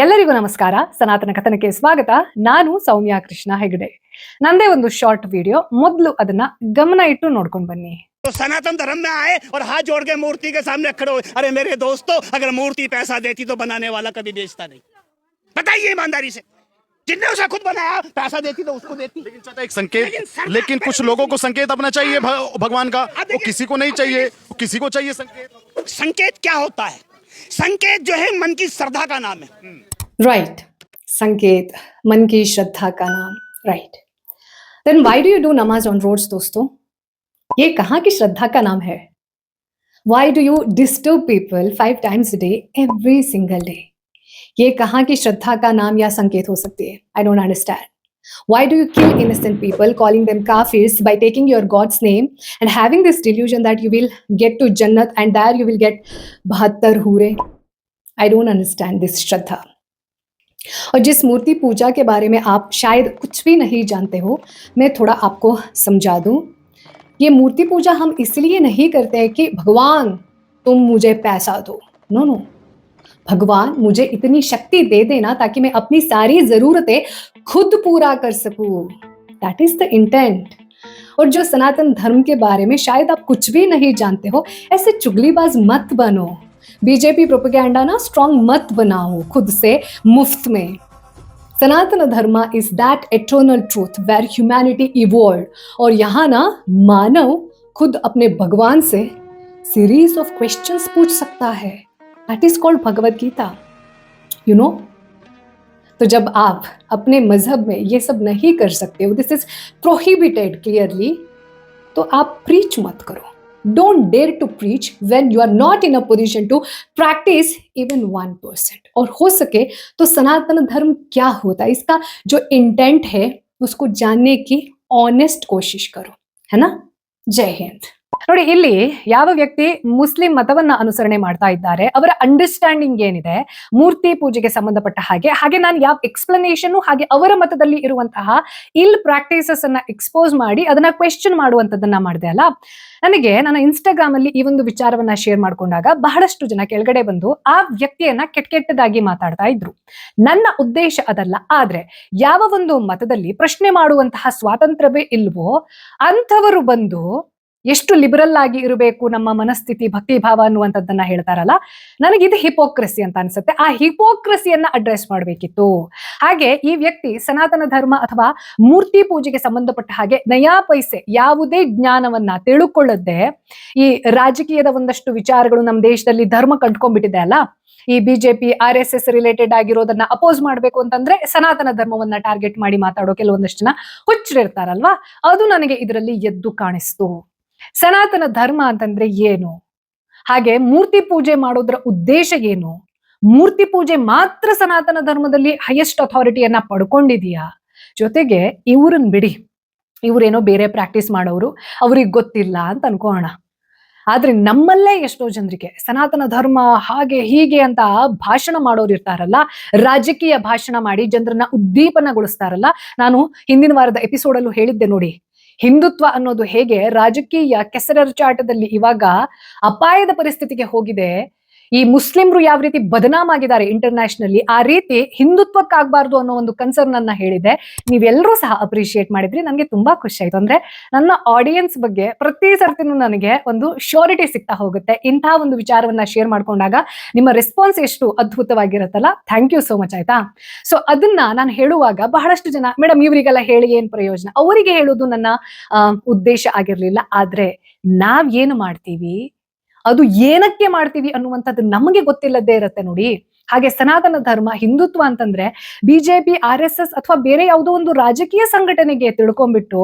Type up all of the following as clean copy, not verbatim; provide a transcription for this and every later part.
ಎಲ್ಲರಿಗೂ ನಮಸ್ಕಾರ. ಸನಾತನ ಕಥನಕ್ಕೆ ಸ್ವಾಗತ. ನಾನು ಸೌಮ್ಯ ಕೃಷ್ಣ ಹೆಗಡೆ. ನಂದೇ ಒಂದು ಶಾರ್ಟ್ ವಿಡಿಯೋ, ಮೊದಲು ಅದನ್ನ ಗಮನ ಇಟ್ಟು ನೋಡ್ಕೊಂಡು ಬನ್ನಿ. तो सनातन धर्म में आए और हाथ जोड़ के मूर्ति के सामने खड़े हो। अरे मेरे दोस्तों, अगर मूर्ति पैसा देती तो बनाने वाला कभी बेचता नहीं। बताइए ईमानदारी से, जिनने उसे खुद बनाया पैसा देती तो उसको देती। लेकिन चाचा एक संकेत, लेकिन कुछ लोगों को संकेत अपना चाहिए भगवान का, वो किसी को नहीं चाहिए, वो किसी को चाहिए संकेत। संकेत क्या होता है? संकेत जो है मन की श्रद्धा का नाम है। राइट, संकेत मन की श्रद्धा का नाम. Right, then why do you do namaz on roads दोस्तों? ये कहाँ की श्रद्धा का नाम है? Why do you disturb people 5 times a day every single day? ये कहाँ की श्रद्धा का नाम या संकेत हो सकती है? I don't understand. Why do you kill innocent people, calling them kafirs by taking your God's name and having this delusion that you will get to Jannat and there you will get 72 हूरे? I don't understand this श्रद्धा. और जिस मूर्ति पूजा के बारे में आप शायद कुछ भी नहीं जानते हो, मैं थोड़ा आपको समझा दूं. ये मूर्ति पूजा हम इसलिए नहीं करते हैं कि भगवान तुम मुझे पैसा दो. नो नो, भगवान मुझे इतनी शक्ति दे देना ताकि मैं अपनी सारी ज़रूरतें खुद पूरा कर सकूं. That is the intent. और जो सनातन धर्म के बारे में शायद आप कुछ भी नहीं जानते हो, ऐसे चुगलीबाज मत बनो. बीजेपी प्रोपेगेंडा ना स्ट्रॉन्ग मत बनाओ खुद से मुफ्त में. Sanatan Dharma is that eternal truth where humanity evolve. और यहाँ ना मानव खुद अपने भगवान से सीरीज ऑफ क्वेश्चंस पूछ सकता है. That is called Bhagavad Gita. You know, तो जब आप अपने मजहब में ये सब नहीं कर सकते हो, दिस इज प्रोहिबिटेड क्लियरली, तो आप प्रीच मत करो. Don't dare to preach when you are not in a position to practice even 1%. और हो सके तो सनातन धर्म क्या होता है, इसका जो इंटेंट है उसको जानने की ऑनेस्ट कोशिश करो, है ना. जय हिंद. ನೋಡಿ, ಇಲ್ಲಿ ಯಾವ ವ್ಯಕ್ತಿ ಮುಸ್ಲಿಂ ಮತವನ್ನ ಅನುಸರಣೆ ಮಾಡ್ತಾ ಇದ್ದಾರೆ, ಅವರ ಅಂಡರ್ಸ್ಟ್ಯಾಂಡಿಂಗ್ ಏನಿದೆ ಮೂರ್ತಿ ಪೂಜೆಗೆ ಸಂಬಂಧಪಟ್ಟ ಹಾಗೆ ನಾನು ಯಾವ ಎಕ್ಸ್ಪ್ಲನೇಷನ್ ಹಾಗೆ ಅವರ ಮತದಲ್ಲಿ ಇರುವಂತಹ ಇಲ್ ಪ್ರಾಕ್ಟೀಸಸ್ ಅನ್ನ ಎಕ್ಸ್ಪೋಸ್ ಮಾಡಿ ಅದನ್ನ ಕ್ವೆಶ್ಚನ್ ಮಾಡುವಂತದನ್ನ ಮಾಡಿದೆ ಅಲ್ಲ. ನನಗೆ ನನ್ನ ಇನ್ಸ್ಟಾಗ್ರಾಮ್ ಅಲ್ಲಿ ಈ ಒಂದು ವಿಚಾರವನ್ನ ಶೇರ್ ಮಾಡ್ಕೊಂಡಾಗ ಬಹಳಷ್ಟು ಜನ ಕೆಳಗಡೆ ಬಂದು ಆ ವ್ಯಕ್ತಿಯನ್ನ ಕೆಟ್ಟದಾಗಿ ಮಾತಾಡ್ತಾ ಇದ್ರು. ನನ್ನ ಉದ್ದೇಶ ಅದಲ್ಲ. ಆದ್ರೆ ಯಾವ ಒಂದು ಮತದಲ್ಲಿ ಪ್ರಶ್ನೆ ಮಾಡುವಂತಹ ಸ್ವಾತಂತ್ರ್ಯವೇ ಇಲ್ವೋ ಅಂಥವರು ಬಂದು ಎಷ್ಟು ಲಿಬರಲ್ ಆಗಿ ಇರಬೇಕು ನಮ್ಮ ಮನಸ್ಥಿತಿ ಭಕ್ತಿ ಭಾವ ಅನ್ನುವಂಥದ್ದನ್ನ ಹೇಳ್ತಾರಲ್ಲ, ನನಗಿದು ಹಿಪೋಕ್ರಸಿ ಅಂತ ಅನ್ಸುತ್ತೆ. ಆ ಹಿಪೋಕ್ರಸಿಯನ್ನ ಅಡ್ರೆಸ್ ಮಾಡಬೇಕಿತ್ತು. ಹಾಗೆ ಈ ವ್ಯಕ್ತಿ ಸನಾತನ ಧರ್ಮ ಅಥವಾ ಮೂರ್ತಿ ಪೂಜೆಗೆ ಸಂಬಂಧಪಟ್ಟ ಹಾಗೆ ನಯಾ ಪೈಸೆ ಯಾವುದೇ ಜ್ಞಾನವನ್ನ ತಿಳ್ಕೊಳ್ಳದೆ ಈ ರಾಜಕೀಯದ ಒಂದಷ್ಟು ವಿಚಾರಗಳು ನಮ್ಮ ದೇಶದಲ್ಲಿ ಧರ್ಮ ಕಂಡ್ಕೊಂಡ್ಬಿಟ್ಟಿದೆ ಅಲ್ಲ, ಈ ಬಿಜೆಪಿ RSS ರಿಲೇಟೆಡ್ ಆಗಿರೋದನ್ನ ಅಪೋಸ್ ಮಾಡ್ಬೇಕು ಅಂತಂದ್ರೆ ಸನಾತನ ಧರ್ಮವನ್ನ ಟಾರ್ಗೆಟ್ ಮಾಡಿ ಮಾತಾಡೋ ಕೆಲವೊಂದಷ್ಟು ಜನ ಹುಚ್ಚರಿರ್ತಾರಲ್ವಾ, ಅದು ನನಗೆ ಇದರಲ್ಲಿ ಎದ್ದು ಕಾಣಿಸ್ತು. ಸನಾತನ ಧರ್ಮ ಅಂತಂದ್ರೆ ಏನು, ಹಾಗೆ ಮೂರ್ತಿ ಪೂಜೆ ಮಾಡೋದ್ರ ಉದ್ದೇಶ ಏನು, ಮೂರ್ತಿ ಪೂಜೆ ಮಾತ್ರ ಸನಾತನ ಧರ್ಮದಲ್ಲಿ ಹೈಯೆಸ್ಟ್ ಅಥಾರಿಟಿಯನ್ನ ಪಡ್ಕೊಂಡಿದೀಯಾ, ಜೊತೆಗೆ ಇವ್ರನ್ನ ಬಿಡಿ, ಇವ್ರೇನೋ ಬೇರೆ ಪ್ರಾಕ್ಟೀಸ್ ಮಾಡೋರು, ಅವ್ರಿಗೆ ಗೊತ್ತಿಲ್ಲ ಅಂತ ಅನ್ಕೋಣ. ಆದ್ರೆ ನಮ್ಮಲ್ಲೇ ಎಷ್ಟೋ ಜನರಿಗೆ ಸನಾತನ ಧರ್ಮ ಹಾಗೆ ಹೀಗೆ ಅಂತ ಭಾಷಣ ಮಾಡೋರು ಇರ್ತಾರಲ್ಲ, ರಾಜಕೀಯ ಭಾಷಣ ಮಾಡಿ ಜನರನ್ನ ಉದ್ದೀಪನಗೊಳಿಸ್ತಾರಲ್ಲ. ನಾನು ಹಿಂದಿನ ವಾರದ ಎಪಿಸೋಡ್ ಅಲ್ಲೂ ಹೇಳಿದ್ದೆ ನೋಡಿ, ಹಿಂದುತ್ವ ಅನ್ನೋದು ಹೇಗೆ ರಾಜಕೀಯ ಕೆಸರಚಾಟದಲ್ಲಿ ಇವಾಗ ಅಪಾಯದ ಪರಿಸ್ಥಿತಿಗೆ ಹೋಗಿದೆ. ಈ ಮುಸ್ಲಿಮ್ರು ಯಾವ ರೀತಿ ಬದನಾಮಾಗಿದ್ದಾರೆ ಇಂಟರ್ನ್ಯಾಷನಲಿ, ಆ ರೀತಿ ಹಿಂದುತ್ವಕ್ಕಾಗಬಾರ್ದು ಅನ್ನೋ ಒಂದು ಕನ್ಸರ್ನ್ ಅನ್ನ ಹೇಳಿದೆ. ನೀವೆಲ್ಲರೂ ಸಹ ಅಪ್ರಿಶಿಯೇಟ್ ಮಾಡಿದ್ರಿ, ನನಗೆ ತುಂಬಾ ಖುಷಿ ಆಯ್ತು. ಅಂದ್ರೆ ನನ್ನ ಆಡಿಯನ್ಸ್ ಬಗ್ಗೆ ಪ್ರತಿ ಸರ್ತಿನೂ ನನಗೆ ಒಂದು ಶ್ಯೂರಿಟಿ ಸಿಗ್ತಾ ಹೋಗುತ್ತೆ. ಇಂತಹ ಒಂದು ವಿಚಾರವನ್ನ ಶೇರ್ ಮಾಡ್ಕೊಂಡಾಗ ನಿಮ್ಮ ರೆಸ್ಪಾನ್ಸ್ ಎಷ್ಟು ಅದ್ಭುತವಾಗಿರುತ್ತಲ್ಲ. Thank you so much. ಆಯ್ತಾ. ಸೊ ಅದನ್ನ ನಾನು ಹೇಳುವಾಗ ಬಹಳಷ್ಟು ಜನ ಮೇಡಮ್ ಇವರಿಗೆಲ್ಲ ಹೇಳಿ ಏನ್ ಪ್ರಯೋಜನ, ಅವರಿಗೆ ಹೇಳೋದು ನನ್ನ ಉದ್ದೇಶ ಆಗಿರ್ಲಿಲ್ಲ. ಆದ್ರೆ ನಾವ್ ಏನು ಮಾಡ್ತೀವಿ, ಅದು ಏನಕ್ಕೆ ಮಾಡ್ತೀವಿ ಅನ್ನುವಂಥದ್ದು ನಮಗೆ ಗೊತ್ತಿಲ್ಲದೆ ಇರುತ್ತೆ ನೋಡಿ. ಹಾಗೆ ಸನಾತನ ಧರ್ಮ ಹಿಂದುತ್ವ ಅಂತಂದ್ರೆ ಬಿಜೆಪಿ RSS ಅಥವಾ ಬೇರೆ ಯಾವುದೋ ಒಂದು ರಾಜಕೀಯ ಸಂಘಟನೆಗೆ ತಿಳ್ಕೊಂಡ್ಬಿಟ್ಟು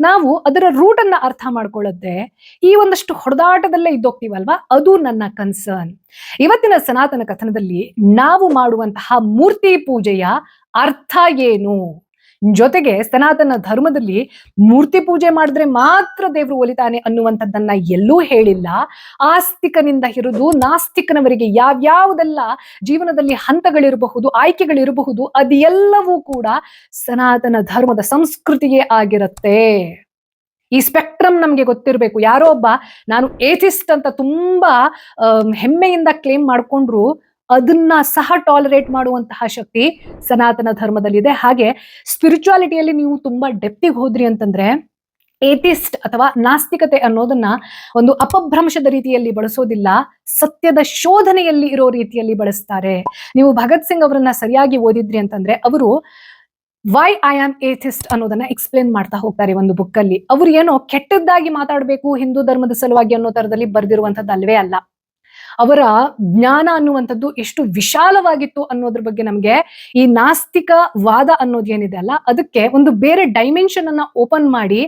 ನಾವು ಅದರ ರೂಟ್ ಅನ್ನ ಅರ್ಥ ಮಾಡ್ಕೊಳ್ಳೋದೆ ಈ ಒಂದಷ್ಟು ಹೊಡೆದಾಟದಲ್ಲೇ ಇದ್ದೋಗ್ತೀವಲ್ವಾ, ಅದು ನನ್ನ ಕನ್ಸರ್ನ್. ಇವತ್ತಿನ ಸನಾತನ ಕಥನದಲ್ಲಿ ನಾವು ಮಾಡುವಂತಹ ಮೂರ್ತಿ ಪೂಜೆಯ ಅರ್ಥ ಏನು, ಜೊತೆಗೆ ಸನಾತನ ಧರ್ಮದಲ್ಲಿ ಮೂರ್ತಿ ಪೂಜೆ ಮಾಡಿದ್ರೆ ಮಾತ್ರ ದೇವರು ಒಲಿತಾನೆ ಅನ್ನುವಂಥದ್ದನ್ನ ಎಲ್ಲೂ ಹೇಳಿಲ್ಲ. ಆಸ್ತಿಕನಿಂದ ಹಿಡಿದು ನಾಸ್ತಿಕನವರೆಗೆ ಯಾವ್ಯಾವುದೆಲ್ಲ ಜೀವನದಲ್ಲಿ ಹಂತಗಳಿರಬಹುದು, ಆಯ್ಕೆಗಳಿರಬಹುದು, ಅದೆಲ್ಲವೂ ಕೂಡ ಸನಾತನ ಧರ್ಮದ ಸಂಸ್ಕೃತಿಯೇ ಆಗಿರುತ್ತೆ. ಈ ಸ್ಪೆಕ್ಟ್ರಮ್ ನಮಗೆ ಗೊತ್ತಿರಬೇಕು. ಯಾರೋ ಒಬ್ಬ ನಾನು ಏಥಿಸ್ಟ್ ಅಂತ ತುಂಬಾ ಹೆಮ್ಮೆಯಿಂದ ಕ್ಲೇಮ್ ಮಾಡ್ಕೊಂಡ್ರು ಅದನ್ನ ಸಹ ಟಾಲರೇಟ್ ಮಾಡುವಂತಹ ಶಕ್ತಿ ಸನಾತನ ಧರ್ಮದಲ್ಲಿದೆ. ಹಾಗೆ ಸ್ಪಿರಿಚುಯಾಲಿಟಿಯಲ್ಲಿ ನೀವು ತುಂಬಾ ಡೆಪ್ತಿಗೆ ಹೋದ್ರಿ ಅಂತಂದ್ರೆ ಏಥಿಸ್ಟ್ ಅಥವಾ ನಾಸ್ತಿಕತೆ ಅನ್ನೋದನ್ನ ಒಂದು ಅಪಭ್ರಂಶದ ರೀತಿಯಲ್ಲಿ ಬಳಸೋದಿಲ್ಲ, ಸತ್ಯದ ಶೋಧನೆಯಲ್ಲಿ ಇರೋ ರೀತಿಯಲ್ಲಿ ಬಳಸ್ತಾರೆ. ನೀವು ಭಗತ್ ಸಿಂಗ್ ಅವರನ್ನ ಸರಿಯಾಗಿ ಓದಿದ್ರಿ ಅಂತಂದ್ರೆ ಅವರು ವೈ ಐ ಆಮ್ ಏಥಿಸ್ಟ್ ಅನ್ನೋದನ್ನ ಎಕ್ಸ್ಪ್ಲೇನ್ ಮಾಡ್ತಾ ಹೋಗ್ತಾರೆ ಒಂದು ಬುಕ್ ಅಲ್ಲಿ. ಅವ್ರು ಏನೋ ಕೆಟ್ಟದ್ದಾಗಿ ಮಾತಾಡಬೇಕು ಹಿಂದೂ ಧರ್ಮದ ಸಲುವಾಗಿ ಅನ್ನೋ ತರದಲ್ಲಿ ಬರ್ದಿರುವಂತದ್ದು ಅಲ್ವೇ ಅಲ್ಲ. ಅವರ ಜ್ಞಾನ ಅನ್ನುವಂಥದ್ದು ಎಷ್ಟು ವಿಶಾಲವಾಗಿತ್ತು ಅನ್ನೋದ್ರ ಬಗ್ಗೆ ನಮಗೆ ಈ ನಾಸ್ತಿಕ ವಾದ ಅನ್ನೋದು ಏನಿದೆ ಅಲ್ಲ, ಅದಕ್ಕೆ ಒಂದು ಬೇರೆ ಡೈಮೆನ್ಷನ್ ಅನ್ನ ಓಪನ್ ಮಾಡಿ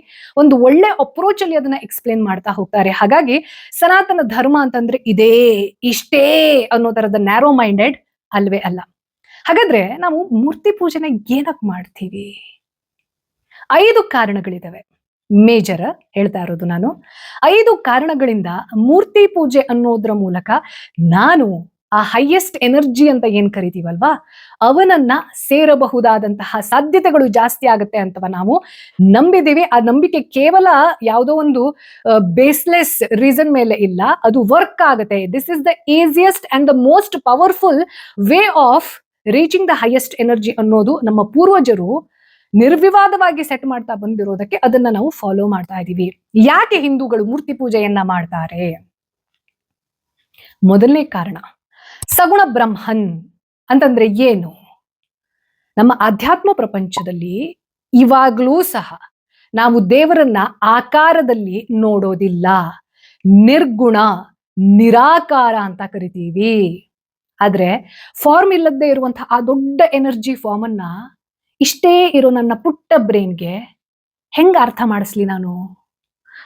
ಒಂದು ಒಳ್ಳೆ ಅಪ್ರೋಚ್ ಅಲ್ಲಿ ಅದನ್ನ ಎಕ್ಸ್ಪ್ಲೇನ್ ಮಾಡ್ತಾ ಹೋಗ್ತಾರೆ. ಹಾಗಾಗಿ ಸನಾತನ ಧರ್ಮ ಅಂತಂದ್ರೆ ಇದೇ ಇಷ್ಟೇ ಅನ್ನೋ ತರದ ನ್ಯಾರೋ ಮೈಂಡೆಡ್ ಅಲ್ವೇ ಅಲ್ಲ. ಹಾಗಾದ್ರೆ ನಾವು ಮೂರ್ತಿ ಪೂಜೆನ ಏನಕ್ಕೆ ಮಾಡ್ತೀವಿ? 5 ಕಾರಣಗಳಿದಾವೆ. ಮೇಜರ್ ಹೇಳ್ತಾ ಇರೋದು ನಾನು. 5 ಕಾರಣಗಳಿಂದ ಮೂರ್ತಿ ಪೂಜೆ ಅನ್ನೋದ್ರ ಮೂಲಕ ನಾನು ಆ ಹೈಯೆಸ್ಟ್ ಎನರ್ಜಿ ಅಂತ ಏನ್ ಕರಿತೀವಲ್ವಾ, ಅವನನ್ನ ಸೇರಬಹುದಾದಂತಹ ಸಾಧ್ಯತೆಗಳು ಜಾಸ್ತಿ ಆಗುತ್ತೆ ಅಂತ ನಾವು ನಂಬಿದೀವಿ. ಆ ನಂಬಿಕೆ ಕೇವಲ ಯಾವುದೋ ಒಂದು ಬೇಸ್ಲೆಸ್ ರೀಸನ್ ಮೇಲೆ ಇಲ್ಲ, ಅದು ವರ್ಕ್ ಆಗುತ್ತೆ. This is the easiest and the most powerful way of reaching the highest energy ಅನ್ನೋದು ನಮ್ಮ ಪೂರ್ವಜರು ನಿರ್ವಿವಾದವಾಗಿ ಸೆಟ್ ಮಾಡ್ತಾ ಬಂದಿರೋದಕ್ಕೆ ಅದನ್ನ ನಾವು ಫಾಲೋ ಮಾಡ್ತಾ ಇದೀವಿ. ಯಾಕೆ ಹಿಂದೂಗಳು ಮೂರ್ತಿ ಪೂಜೆಯನ್ನ ಮಾಡ್ತಾರೆ? ಮೊದಲನೇ ಕಾರಣ, ಸಗುಣ ಬ್ರಹ್ಮನ್ ಅಂತಂದ್ರೆ ಏನು? ನಮ್ಮ ಆಧ್ಯಾತ್ಮ ಪ್ರಪಂಚದಲ್ಲಿ ಇವಾಗ್ಲೂ ಸಹ ನಾವು ದೇವರನ್ನ ಆಕಾರದಲ್ಲಿ ನೋಡೋದಿಲ್ಲ, ನಿರ್ಗುಣ ನಿರಾಕಾರ ಅಂತ ಕರಿತೀವಿ. ಆದ್ರೆ ಫಾರ್ಮ್ ಇಲ್ಲದೆ ಇರುವಂತಹ ಆ ದೊಡ್ಡ ಎನರ್ಜಿ ಫಾರ್ಮ್ ಅನ್ನ ಇಷ್ಟೇ ಇರೋ ನನ್ನ ಪುಟ್ಟ ಬ್ರೈನ್ಗೆ ಹೆಂಗ ಅರ್ಥ ಮಾಡಿಸ್ಲಿ ನಾನು?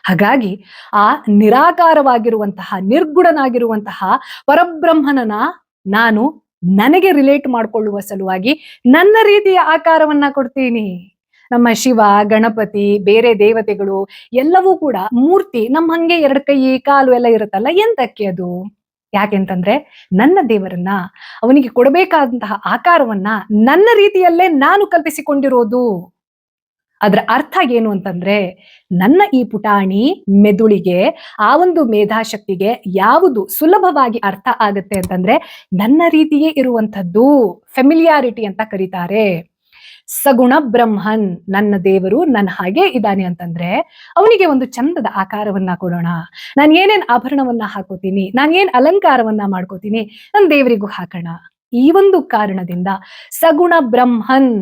ಹಾಗಾಗಿ ಆ ನಿರಾಕಾರವಾಗಿರುವಂತಹ ನಿರ್ಗುಣನಾಗಿರುವಂತಹ ಪರಬ್ರಹ್ಮನನ್ನ ನಾನು ನನಗೆ ರಿಲೇಟ್ ಮಾಡಿಕೊಳ್ಳುವ ಸಲುವಾಗಿ ನನ್ನ ರೀತಿಯ ಆಕಾರವನ್ನ ಕೊಡ್ತೀನಿ. ನಮ್ಮ ಶಿವ, ಗಣಪತಿ, ಬೇರೆ ದೇವತೆಗಳು ಎಲ್ಲವೂ ಕೂಡ ಮೂರ್ತಿ ನಮ್ಮ ಹಂಗೆ 2 ಕೈ ಕಾಲು ಎಲ್ಲ ಇರುತ್ತಲ್ಲ, ಎಂತಕ್ಕೆ ಅದು? ಯಾಕೆಂತಂದ್ರೆ ನನ್ನ ದೇವರನ್ನ, ಅವನಿಗೆ ಕೊಡಬೇಕಾದಂತಹ ಆಕಾರವನ್ನ ನನ್ನ ರೀತಿಯಲ್ಲೇ ನಾನು ಕಲ್ಪಿಸಿಕೊಂಡಿರೋದು. ಅದರ ಅರ್ಥ ಏನು ಅಂತಂದ್ರೆ, ನನ್ನ ಈ ಪುಟಾಣಿ ಮೆದುಳಿಗೆ, ಆ ಒಂದು ಮೇಧಾಶಕ್ತಿಗೆ ಯಾವುದು ಸುಲಭವಾಗಿ ಅರ್ಥ ಆಗತ್ತೆ ಅಂತಂದ್ರೆ ನನ್ನ ರೀತಿಯೇ ಇರುವಂಥದ್ದು. ಫೆಮಿಲಿಯಾರಿಟಿ ಅಂತ ಕರೀತಾರೆ. ಸಗುಣ ಬ್ರಹ್ಮನ್, ನನ್ನ ದೇವರು ನನ್ನ ಹಾಗೆ ಇದ್ದಾನೆ ಅಂತಂದ್ರೆ ಅವನಿಗೆ ಒಂದು ಚಂದದ ಆಕಾರವನ್ನ ಕೊಡೋಣ. ನಾನು ಏನೇನ್ ಆಭರಣವನ್ನ ಹಾಕೋತೀನಿ, ನಾನು ಏನ್ ಅಲಂಕಾರವನ್ನ ಮಾಡ್ಕೋತೀನಿ, ನನ್ನ ದೇವರಿಗೂ ಹಾಕೋಣ. ಈ ಒಂದು ಕಾರಣದಿಂದ ಸಗುಣ ಬ್ರಹ್ಮನ್,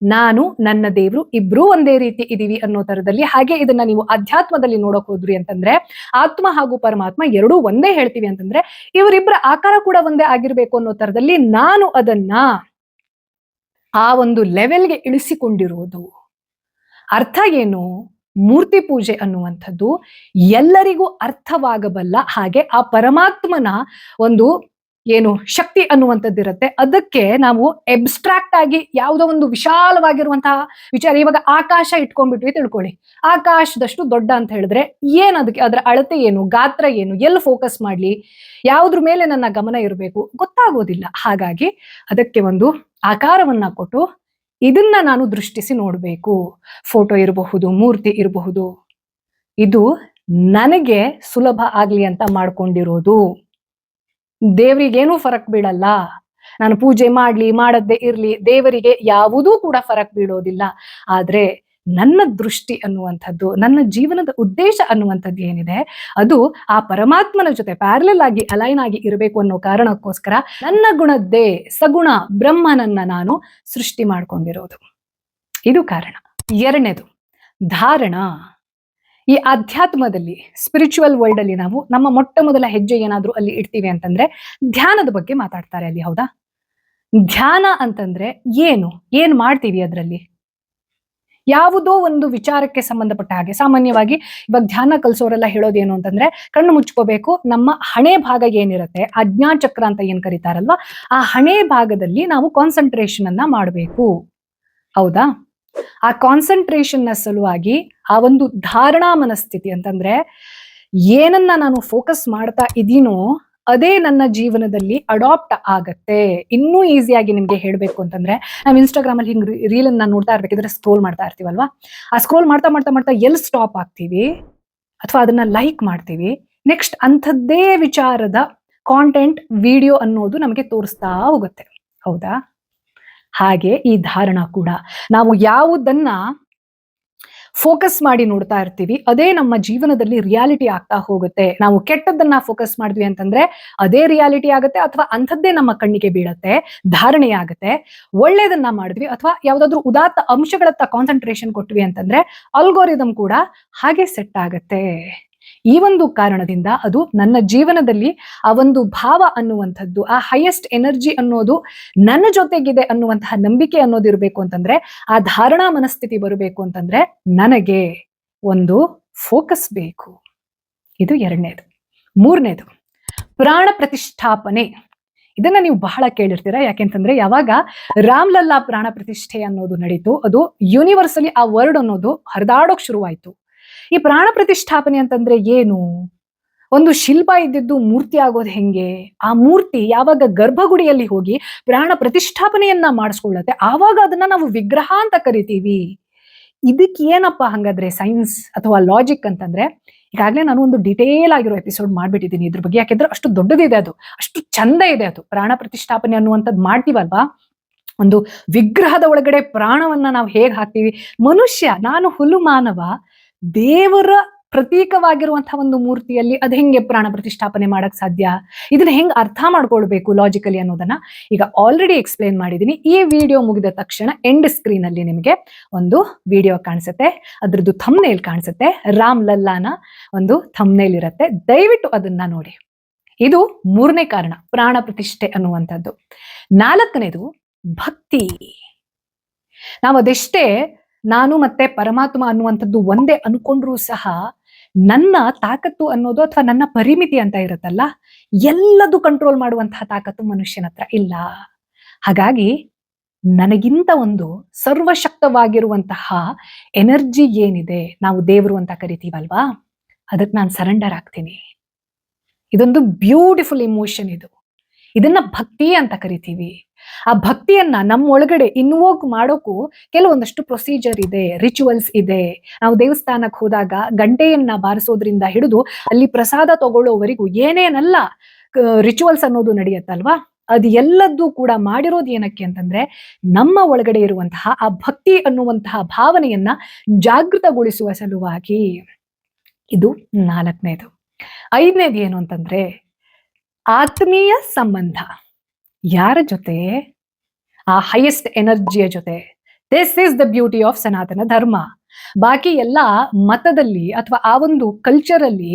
ನಾನು ನನ್ನ ದೇವರು ಇಬ್ರು ಒಂದೇ ರೀತಿ ಇದೀವಿ ಅನ್ನೋ ತರದಲ್ಲಿ. ಹಾಗೆ ಇದನ್ನ ನೀವು ಅಧ್ಯಾತ್ಮದಲ್ಲಿ ನೋಡಕ್ ಹೋದ್ರಿ ಅಂತಂದ್ರೆ ಆತ್ಮ ಹಾಗೂ ಪರಮಾತ್ಮ ಎರಡೂ ಒಂದೇ ಹೇಳ್ತೀವಿ ಅಂತಂದ್ರೆ ಇವರಿಬ್ಬರ ಆಕಾರ ಕೂಡ ಒಂದೇ ಆಗಿರ್ಬೇಕು ಅನ್ನೋ ತರದಲ್ಲಿ ನಾನು ಅದನ್ನ ಆ ಒಂದು ಲೆವೆಲ್ಗೆ ಇಳಿಸಿಕೊಂಡಿರುವುದು. ಅರ್ಥ ಏನು? ಮೂರ್ತಿ ಪೂಜೆ ಅನ್ನುವಂಥದ್ದು ಎಲ್ಲರಿಗೂ ಅರ್ಥವಾಗಬಲ್ಲ ಹಾಗೆ ಆ ಪರಮಾತ್ಮನ ಒಂದು ಏನು ಶಕ್ತಿ ಅನ್ನುವಂಥದ್ದಿರುತ್ತೆ, ಅದಕ್ಕೆ ನಾವು ಎಬ್ಸ್ಟ್ರಾಕ್ಟ್ ಆಗಿ ಯಾವುದೋ ಒಂದು ವಿಶಾಲವಾಗಿರುವಂತಹ ವಿಚಾರ, ಇವಾಗ ಆಕಾಶ ಇಟ್ಕೊಂಡ್ಬಿಟ್ವಿ ತಿಳ್ಕೊಳ್ಳಿ, ಆಕಾಶದಷ್ಟು ದೊಡ್ಡ ಅಂತ ಹೇಳಿದ್ರೆ ಏನ್ ಅದಕ್ಕೆ, ಅದರ ಅಳತೆ ಏನು, ಗಾತ್ರ ಏನು, ಎಲ್ಲಿ ಫೋಕಸ್ ಮಾಡ್ಲಿ, ಯಾವುದ್ರ ಮೇಲೆ ನನ್ನ ಗಮನ ಇರಬೇಕು ಗೊತ್ತಾಗೋದಿಲ್ಲ. ಹಾಗಾಗಿ ಅದಕ್ಕೆ ಒಂದು ಆಕಾರವನ್ನ ಕೊಟ್ಟು ಇದನ್ನ ನಾನು ದೃಷ್ಟಿಸಿ ನೋಡ್ಬೇಕು. ಫೋಟೋ ಇರಬಹುದು, ಮೂರ್ತಿ ಇರಬಹುದು, ಇದು ನನಗೆ ಸುಲಭ ಆಗ್ಲಿ ಅಂತ ಮಾಡ್ಕೊಂಡಿರೋದು. ದೇವರಿಗೇನೂ ಫರಕ್ ಬೀಳಲ್ಲ, ನಾನು ಪೂಜೆ ಮಾಡ್ಲಿ ಮಾಡದ್ದೇ ಇರ್ಲಿ, ದೇವರಿಗೆ ಯಾವುದೂ ಕೂಡ ಫರಕ್ ಬೀಳೋದಿಲ್ಲ. ಆದ್ರೆ ನನ್ನ ದೃಷ್ಟಿ ಅನ್ನುವಂಥದ್ದು, ನನ್ನ ಜೀವನದ ಉದ್ದೇಶ ಅನ್ನುವಂಥದ್ದು ಏನಿದೆ ಅದು ಆ ಪರಮಾತ್ಮನ ಜೊತೆ ಪ್ಯಾರಲಲ್ ಆಗಿ ಅಲೈನ್ ಆಗಿ ಇರಬೇಕು ಅನ್ನೋ ಕಾರಣಕ್ಕೋಸ್ಕರ ನನ್ನ ಗುಣದ್ದೇ ಸಗುಣ ಬ್ರಹ್ಮನನ್ನ ನಾನು ಸೃಷ್ಟಿ ಮಾಡ್ಕೊಂಡಿರೋದು. ಇದು ಕಾರಣ. ಎರಡನೇದು ಧಾರಣ. ಈ ಅಧ್ಯಾತ್ಮದಲ್ಲಿ, ಸ್ಪಿರಿಚುವಲ್ ವರ್ಲ್ಡ್ ಅಲ್ಲಿ ನಾವು ನಮ್ಮ ಮೊಟ್ಟ ಮೊದಲ ಹೆಜ್ಜೆ ಏನಾದ್ರೂ ಅಲ್ಲಿ ಇಡ್ತೀವಿ ಅಂತಂದ್ರೆ ಧ್ಯಾನದ ಬಗ್ಗೆ ಮಾತಾಡ್ತಾರೆ ಅಲ್ಲಿ, ಹೌದಾ? ಧ್ಯಾನ ಅಂತಂದ್ರೆ ಏನು, ಏನ್ ಮಾಡ್ತೀವಿ ಅದರಲ್ಲಿ? ಯಾವುದೋ ಒಂದು ವಿಚಾರಕ್ಕೆ ಸಂಬಂಧಪಟ್ಟ ಹಾಗೆ. ಸಾಮಾನ್ಯವಾಗಿ ಇವಾಗ ಧ್ಯಾನ ಕಲಿಸೋರೆಲ್ಲ ಹೇಳೋದೇನು ಅಂತಂದ್ರೆ ಕಣ್ಣು ಮುಚ್ಕೋಬೇಕು, ನಮ್ಮ ಹಣೆ ಭಾಗ ಏನಿರುತ್ತೆ ಆಜ್ಞಾಚಕ್ರ ಅಂತ ಏನ್ ಕರೀತಾರಲ್ವಾ, ಆ ಹಣೆ ಭಾಗದಲ್ಲಿ ನಾವು ಕಾನ್ಸಂಟ್ರೇಷನ್ ಅನ್ನ ಮಾಡಬೇಕು, ಹೌದಾ? ಆ ಕಾನ್ಸಂಟ್ರೇಷನ್ ನ ಸಲುವಾಗಿ ಆ ಒಂದು ಧಾರಣಾ ಮನಸ್ಥಿತಿ ಅಂತಂದ್ರೆ ಏನನ್ನ ನಾನು ಫೋಕಸ್ ಮಾಡ್ತಾ ಇದೀನೋ ಅದೇ ನನ್ನ ಜೀವನದಲ್ಲಿ ಅಡಾಪ್ಟ್ ಆಗತ್ತೆ. ಇನ್ನೂ ಈಸಿಯಾಗಿ ನಿಮ್ಗೆ ಹೇಳ್ಬೇಕು ಅಂತಂದ್ರೆ, ನಾವು ಇನ್ಸ್ಟಾಗ್ರಾಮ್ ಅಲ್ಲಿ ಹಿಂಗ್ ರೀಲ್ ಅನ್ನ ನೋಡ್ತಾ ಇರ್ಬೇಕಿದ್ರೆ ಸ್ಕ್ರೋಲ್ ಮಾಡ್ತಾ ಇರ್ತೀವಲ್ವಾ, ಆ ಸ್ಕ್ರೋಲ್ ಮಾಡ್ತಾ ಮಾಡ್ತಾ ಮಾಡ್ತಾ ಎಲ್ಲಿ ಸ್ಟಾಪ್ ಆಗ್ತೀವಿ ಅಥವಾ ಅದನ್ನ ಲೈಕ್ ಮಾಡ್ತೀವಿ, ನೆಕ್ಸ್ಟ್ ಅಂಥದ್ದೇ ವಿಚಾರದ ಕಾಂಟೆಂಟ್ ವಿಡಿಯೋ ಅನ್ನೋದು ನಮಗೆ ತೋರಿಸ್ತಾ ಹೋಗುತ್ತೆ. ಹೌದಾ? ಹಾಗೆ ಈ ಧಾರಣ ಕೂಡ ನಾವು ಯಾವುದನ್ನ ಫೋಕಸ್ ಮಾಡಿ ನೋಡ್ತಾ ಇರ್ತೀವಿ ಅದೇ ನಮ್ಮ ಜೀವನದಲ್ಲಿ ರಿಯಾಲಿಟಿ ಆಗ್ತಾ ಹೋಗುತ್ತೆ. ನಾವು ಕೆಟ್ಟದ್ದನ್ನ ಫೋಕಸ್ ಮಾಡಿದ್ವಿ ಅಂತಂದ್ರೆ ಅದೇ ರಿಯಾಲಿಟಿ ಆಗುತ್ತೆ, ಅಥವಾ ಅಂಥದ್ದೇ ನಮ್ಮ ಕಣ್ಣಿಗೆ ಬೀಳತ್ತೆ, ಧಾರಣೆ ಆಗುತ್ತೆ. ಒಳ್ಳೇದನ್ನ ಮಾಡಿದ್ವಿ ಅಥವಾ ಯಾವ್ದಾದ್ರು ಉದಾತ್ತ ಅಂಶಗಳತ್ತ ಕಾನ್ಸಂಟ್ರೇಷನ್ ಕೊಟ್ವಿ ಅಂತಂದ್ರೆ ಅಲ್ಗೋರಿದಮ್ ಕೂಡ ಹಾಗೆ ಸೆಟ್ ಆಗತ್ತೆ. ಈ ಒಂದು ಕಾರಣದಿಂದ ಅದು ನನ್ನ ಜೀವನದಲ್ಲಿ ಆ ಒಂದು ಭಾವ ಅನ್ನುವಂಥದ್ದು, ಆ ಹೈಯೆಸ್ಟ್ ಎನರ್ಜಿ ಅನ್ನೋದು ನನ್ನ ಜೊತೆಗಿದೆ ಅನ್ನುವಂತಹ ನಂಬಿಕೆ ಅನ್ನೋದು ಇರಬೇಕು ಅಂತಂದ್ರೆ, ಆ ಧಾರಣಾ ಮನಸ್ಥಿತಿ ಬರಬೇಕು ಅಂತಂದ್ರೆ ನನಗೆ ಒಂದು ಫೋಕಸ್ ಬೇಕು. ಇದು ಎರಡನೇದು. ಮೂರನೇದು ಪ್ರಾಣ ಪ್ರತಿಷ್ಠಾಪನೆ. ಇದನ್ನ ನೀವು ಬಹಳ ಕೇಳಿರ್ತೀರಾ. ಯಾಕೆಂತಂದ್ರೆ ಯಾವಾಗ ರಾಮ್ಲಲ್ಲಾ ಪ್ರಾಣ ಪ್ರತಿಷ್ಠೆ ಅನ್ನೋದು ನಡೀತು, ಅದು ಯೂನಿವರ್ಸಲಿ ಆ ವರ್ಡ್ ಅನ್ನೋದು ಹರಿದಾಡೋಕ್ ಶುರುವಾಯ್ತು. ಈ ಪ್ರಾಣ ಪ್ರತಿಷ್ಠಾಪನೆ ಅಂತಂದ್ರೆ ಏನು? ಒಂದು ಶಿಲ್ಪ ಇದ್ದಿದ್ದು ಮೂರ್ತಿ ಆಗೋದು ಹೆಂಗೆ? ಆ ಮೂರ್ತಿ ಯಾವಾಗ ಗರ್ಭಗುಡಿಯಲ್ಲಿ ಹೋಗಿ ಪ್ರಾಣ ಪ್ರತಿಷ್ಠಾಪನೆಯನ್ನ ಮಾಡಿಸ್ಕೊಳ್ಳುತ್ತೆ, ಆವಾಗ ಅದನ್ನ ನಾವು ವಿಗ್ರಹ ಅಂತ ಕರಿತೀವಿ. ಇದಕ್ಕೆ ಏನಪ್ಪಾ ಹಂಗಾದ್ರೆ ಸೈನ್ಸ್ ಅಥವಾ ಲಾಜಿಕ್ ಅಂತಂದ್ರೆ, ಈಗಾಗಲೇ ನಾನು ಒಂದು ಡಿಟೇಲ್ ಆಗಿರೋ ಎಪಿಸೋಡ್ ಮಾಡ್ಬಿಟ್ಟಿದ್ದೀನಿ ಇದ್ರ ಬಗ್ಗೆ. ಯಾಕೆಂದ್ರೆ ಅಷ್ಟು ದೊಡ್ಡದಿದೆ, ಅದು ಅಷ್ಟು ಚಂದ ಇದೆ. ಅದು ಪ್ರಾಣ ಪ್ರತಿಷ್ಠಾಪನೆ ಅನ್ನುವಂಥದ್ದು ಮಾಡ್ತೀವಲ್ವಾ, ಒಂದು ವಿಗ್ರಹದ ಒಳಗಡೆ ಪ್ರಾಣವನ್ನ ನಾವು ಹೇಗೆ ಹಾಕ್ತೀವಿ. ಮನುಷ್ಯ, ನಾನು ಹುಲು ಮಾನವ, ದೇವರ ಪ್ರತೀಕವಾಗಿರುವಂತಹ ಒಂದು ಮೂರ್ತಿಯಲ್ಲಿ ಅದ್ ಹೆಂಗೆ ಪ್ರಾಣ ಪ್ರತಿಷ್ಠಾಪನೆ ಮಾಡಕ್ ಸಾಧ್ಯ? ಇದನ್ನ ಹೆಂಗ್ ಅರ್ಥ ಮಾಡ್ಕೊಳ್ಬೇಕು ಲಾಜಿಕಲಿ ಅನ್ನೋದನ್ನ ಈಗ ಆಲ್ರೆಡಿ ಎಕ್ಸ್ಪ್ಲೇನ್ ಮಾಡಿದೀನಿ. ಈ ವಿಡಿಯೋ ಮುಗಿದ ತಕ್ಷಣ ಎಂಡ್ ಸ್ಕ್ರೀನ್ ಅಲ್ಲಿ ನಿಮಗೆ ಒಂದು ವಿಡಿಯೋ ಕಾಣಿಸುತ್ತೆ, ಅದ್ರದ್ದು ಥಂಬ್ನೇಲ್ ಕಾಣಿಸುತ್ತೆ, ರಾಮ್ಲಲ್ಲಾನ ಒಂದು ಥಂಬ್ನೇಲ್ ಇರುತ್ತೆ. ದಯವಿಟ್ಟು ಅದನ್ನ ನೋಡಿ. ಇದು ಮೂರನೇ ಕಾರಣ, ಪ್ರಾಣ ಪ್ರತಿಷ್ಠೆ ಅನ್ನುವಂಥದ್ದು. ನಾಲ್ಕನೇದು ಭಕ್ತಿ. ನಾವು ಅದೆಷ್ಟೇ ನಾನು ಮತ್ತೆ ಪರಮಾತ್ಮ ಅನ್ನುವಂಥದ್ದು ಒಂದೇ ಅನ್ಕೊಂಡ್ರೂ ಸಹ ನನ್ನ ತಾಕತ್ತು ಅನ್ನೋದು ಅಥವಾ ನನ್ನ ಪರಿಮಿತಿ ಅಂತ ಇರುತ್ತಲ್ಲ, ಎಲ್ಲದೂ ಕಂಟ್ರೋಲ್ ಮಾಡುವಂತಹ ತಾಕತ್ತು ಮನುಷ್ಯನ ಹತ್ರ ಇಲ್ಲ. ಹಾಗಾಗಿ ನನಗಿಂತ ಒಂದು ಸರ್ವಶಕ್ತವಾಗಿರುವಂತಹ ಎನರ್ಜಿ ಏನಿದೆ, ನಾವು ದೇವರು ಅಂತ ಕರಿತೀವಲ್ವಾ, ಅದಕ್ಕೆ ನಾನು ಸರೆಂಡರ್ ಆಗ್ತೀನಿ. ಇದೊಂದು ಬ್ಯೂಟಿಫುಲ್ ಇಮೋಷನ್. ಇದನ್ನ ಭಕ್ತಿ ಅಂತ ಕರಿತೀವಿ. ಆ ಭಕ್ತಿಯನ್ನ ನಮ್ಮೊಳಗಡೆ ಇನ್ವೋಕ್ ಮಾಡೋಕು ಕೆಲವೊಂದಷ್ಟು ಪ್ರೊಸೀಜರ್ ಇದೆ, ರಿಚುವಲ್ಸ್ ಇದೆ. ನಾವು ದೇವಸ್ಥಾನಕ್ಕೆ ಹೋದಾಗ ಗಂಟೆಯನ್ನ ಬಾರಿಸೋದ್ರಿಂದ ಹಿಡಿದು ಅಲ್ಲಿ ಪ್ರಸಾದ ತಗೊಳ್ಳೋವರೆಗೂ ಏನೇನೆಲ್ಲ ರಿಚುವಲ್ಸ್ ಅನ್ನೋದು ನಡೆಯುತ್ತಲ್ವಾ, ಅದು ಎಲ್ಲದೂ ಕೂಡ ಮಾಡಿರೋದು ಏನಕ್ಕೆ ಅಂತಂದ್ರೆ ನಮ್ಮ ಒಳಗಡೆ ಇರುವಂತಹ ಆ ಭಕ್ತಿ ಅನ್ನುವಂತಹ ಭಾವನೆಯನ್ನ ಜಾಗೃತಗೊಳಿಸುವ ಸಲುವಾಗಿ. ಇದು ನಾಲ್ಕನೇದು. ಐದನೇದು ಏನು ಅಂತಂದ್ರೆ ಆತ್ಮೀಯ ಸಂಬಂಧ. ಯಾರ ಜೊತೆ? ಆ ಹೈಯೆಸ್ಟ್ ಎನರ್ಜಿಯ ಜೊತೆ. This is the beauty of ಸನಾತನ ಧರ್ಮ. ಬಾಕಿ ಎಲ್ಲ ಮತದಲ್ಲಿ ಅಥವಾ ಆ ಒಂದು ಕಲ್ಚರ್ ಅಲ್ಲಿ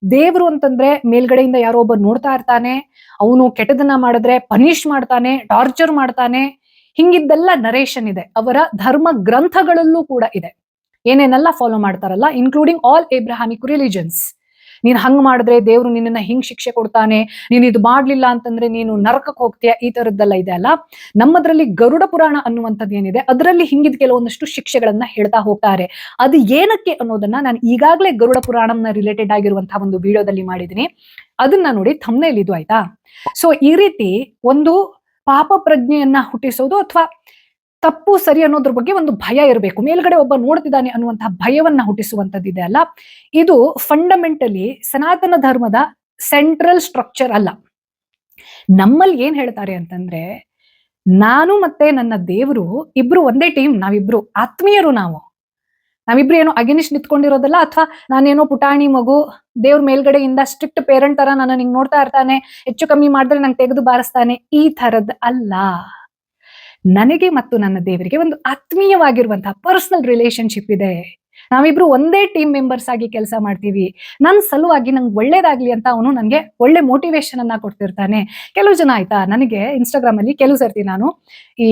ದೇವರು ಅಂತಂದ್ರೆ ಮೇಲ್ಗಡೆಯಿಂದ ಯಾರೋ ಒಬ್ಬ ನೋಡ್ತಾ ಇರ್ತಾನೆ, ಅವನು ಕೆಟ್ಟದನ್ನ ಮಾಡಿದ್ರೆ ಪನಿಷ್ ಮಾಡ್ತಾನೆ, ಟಾರ್ಚರ್ ಮಾಡ್ತಾನೆ, ಹಿಂಗಿದ್ದೆಲ್ಲ ನರೇಷನ್ ಇದೆ. ಅವರ ಧರ್ಮ ಗ್ರಂಥಗಳಲ್ಲೂ ಕೂಡ ಇದೆ, ಏನೇನೆಲ್ಲ ಫಾಲೋ ಮಾಡ್ತಾರಲ್ಲ, ಇನ್ಕ್ಲೂಡಿಂಗ್ ಆಲ್ ಏಬ್ರಹಾಮಿಕ್ ರಿಲಿಜನ್ಸ್. ನೀನ್ ಹಂಗ್ ಮಾಡಿದ್ರೆ ದೇವ್ರು ನಿನ್ನನ್ನ ಹಿಂಗ್ ಶಿಕ್ಷೆ ಕೊಡ್ತಾನೆ, ನೀನ್ ಇದು ಮಾಡ್ಲಿಲ್ಲ ಅಂತಂದ್ರೆ ನೀನು ನರಕಕ್ಕೆ ಹೋಗ್ತೀಯ, ಈ ತರದ್ದೆಲ್ಲ ಇದೆ ಅಲ್ಲ. ನಮ್ಮದ್ರಲ್ಲಿ ಗರುಡ ಪುರಾಣ ಅನ್ನುವಂಥದ್ದು ಏನಿದೆ, ಅದರಲ್ಲಿ ಹಿಂಗಿದ್ ಕೆಲವೊಂದಷ್ಟು ಶಿಕ್ಷೆಗಳನ್ನ ಹೇಳ್ತಾ ಹೋಗ್ತಾರೆ. ಅದು ಏನಕ್ಕೆ ಅನ್ನೋದನ್ನ ನಾನು ಈಗಾಗಲೇ ಗರುಡ ಪುರಾಣಂನ ರಿಲೇಟೆಡ್ ಆಗಿರುವಂತಹ ಒಂದು ವಿಡಿಯೋದಲ್ಲಿ ಮಾಡಿದೀನಿ, ಅದನ್ನ ನೋಡಿ ಥಂಬ್ನೇಲ್ ಇದು ಆಯ್ತಾ. ಸೊ ಈ ರೀತಿ ಒಂದು ಪಾಪ ಪ್ರಜ್ಞೆಯನ್ನ ಹುಟ್ಟಿಸೋದು ಅಥವಾ ತಪ್ಪು ಸರಿ ಅನ್ನೋದ್ರ ಬಗ್ಗೆ ಒಂದು ಭಯ ಇರಬೇಕು, ಮೇಲ್ಗಡೆ ಒಬ್ಬ ನೋಡ್ತಿದ್ದಾನೆ ಅನ್ನುವಂತಹ ಭಯವನ್ನ ಹುಟ್ಟಿಸುವಂತದ್ದು ಇದೆ ಅಲ್ಲ, ಇದು ಫಂಡಮೆಂಟಲಿ ಸನಾತನ ಧರ್ಮದ ಸೆಂಟ್ರಲ್ ಸ್ಟ್ರಕ್ಚರ್ ಅಲ್ಲ. ನಮ್ಮಲ್ಲಿ ಏನ್ ಹೇಳ್ತಾರೆ ಅಂತಂದ್ರೆ, ನಾನು ಮತ್ತೆ ನನ್ನ ದೇವರು ಇಬ್ರು ಒಂದೇ ಟೀಮ್, ನಾವಿಬ್ರು ಆತ್ಮೀಯರು. ನಾವಿಬ್ರು ಏನೋ ಅಗೇನಿಸ್ಟ್ ನಿಂತ್ಕೊಂಡಿರೋದಲ್ಲ, ಅಥವಾ ನಾನೇನೋ ಪುಟಾಣಿ ಮಗು, ದೇವ್ರ ಮೇಲ್ಗಡೆಯಿಂದ ಸ್ಟ್ರಿಕ್ಟ್ ಪೇರೆಂಟ್ ತರ ನನ್ನ ಹಿಂಗ್ ನೋಡ್ತಾ ಇರ್ತಾನೆ, ಹೆಚ್ಚು ಕಮ್ಮಿ ಮಾಡಿದ್ರೆ ನಂಗೆ ತೆಗೆದು ಬಾರಿಸ್ತಾನೆ, ಈ ತರದ್ ಅಲ್ಲ. ನನಗೆ ಮತ್ತು ನನ್ನ ದೇವರಿಗೆ ಒಂದು ಆತ್ಮೀಯವಾಗಿರುವಂತಹ ಪರ್ಸನಲ್ ರಿಲೇಶನ್ಶಿಪ್ ಇದೆ. ನಾವಿಬ್ರು ಒಂದೇ ಟೀಮ್ ಮೆಂಬರ್ಸ್ ಆಗಿ ಕೆಲಸ ಮಾಡ್ತೀವಿ. ನನ್ನ ಸಲುವಾಗಿ ನಂಗೆ ಒಳ್ಳೇದಾಗ್ಲಿ ಅಂತ ಅವನು ನನಗೆ ಒಳ್ಳೆ ಮೋಟಿವೇಶನ್ ಅನ್ನ ಕೊಡ್ತಿರ್ತಾನೆ. ಕೆಲವು ಜನ ಆಯ್ತಾ, ನನಗೆ ಇನ್ಸ್ಟಾಗ್ರಾಮ್ ಅಲ್ಲಿ ಕೆಲವು ಸರ್ತಿ ನಾನು ಈ